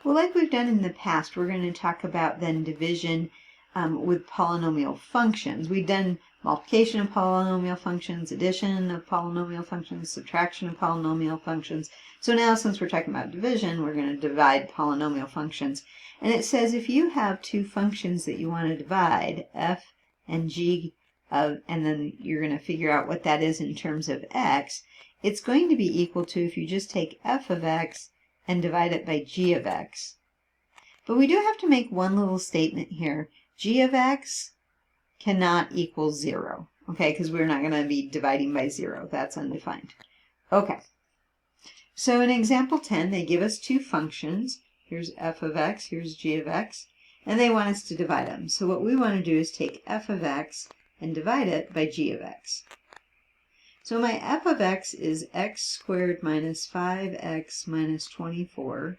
Well, like we've done in the past, we're going to talk about then division with polynomial functions. We've done multiplication of polynomial functions, addition of polynomial functions, subtraction of polynomial functions. So now, since we're talking about division, we're going to divide polynomial functions. And it says if you have two functions that you want to divide, f and g, and then you're going to figure out what that is in terms of x, it's going to be equal to, if you just take f of x and divide it by g of x. But we do have to make one little statement here. G of x cannot equal 0, okay, because we're not going to be dividing by 0. That's undefined. Okay, so in example 10, they give us two functions. Here's f of x, here's g of x, and they want us to divide them. So what we want to do is take f of x and divide it by g of x. So my f of x is x squared minus 5x minus 24.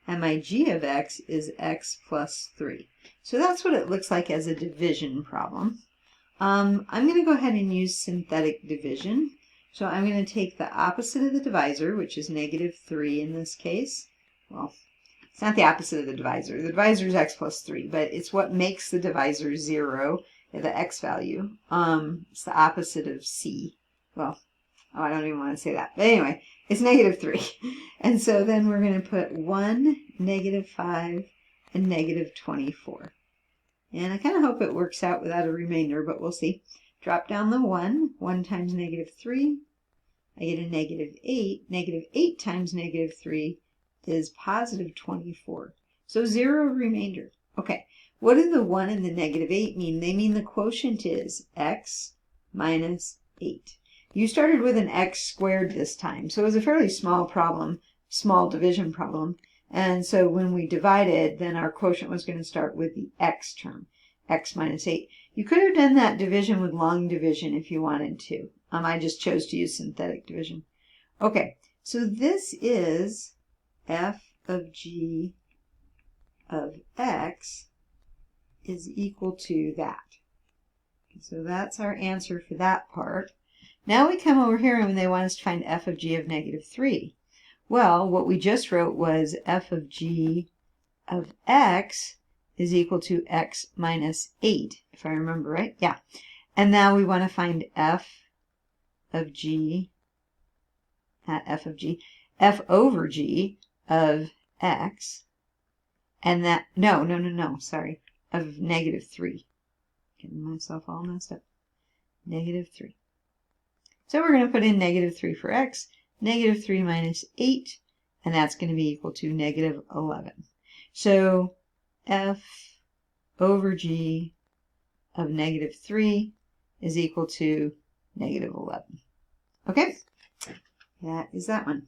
And my g of x is x plus 3. So that's what it looks like as a division problem. I'm going to go ahead and use synthetic division. So I'm going to take the opposite of the divisor, which is negative 3 in this case. Well, it's not the opposite of the divisor. The divisor is x plus 3, but it's what makes the divisor 0, the x value. It's the opposite of c. Well, oh, I don't even want to say that. But anyway, it's negative 3. And so then we're going to put 1, negative 5, and negative 24. And I kind of hope it works out without a remainder, but we'll see. Drop down the 1. 1 times negative 3. I get a negative 8. Negative 8 times negative 3 is positive 24. So 0 remainder. Okay, what do the 1 and the negative 8 mean? They mean the quotient is x minus 8. You started with an x squared this time, so it was a fairly small problem, small division problem. And so when we divided, then our quotient was going to start with the x term, x minus 8. You could have done that division with long division if you wanted to. I just chose to use synthetic division. Okay, so this is f of g of x is equal to that. So that's our answer for that part. Now we come over here and they want us to find f of g of negative 3. Well, what we just wrote was f of g of x is equal to x minus 8, if I remember right. Yeah. And now we want to find f over g of x. And that, sorry, of negative 3. Getting myself all messed up. Negative 3. So we're going to put in negative 3 for x, negative 3 minus 8, and that's going to be equal to negative 11. So f over g of negative 3 is equal to negative 11. Okay, that is that one.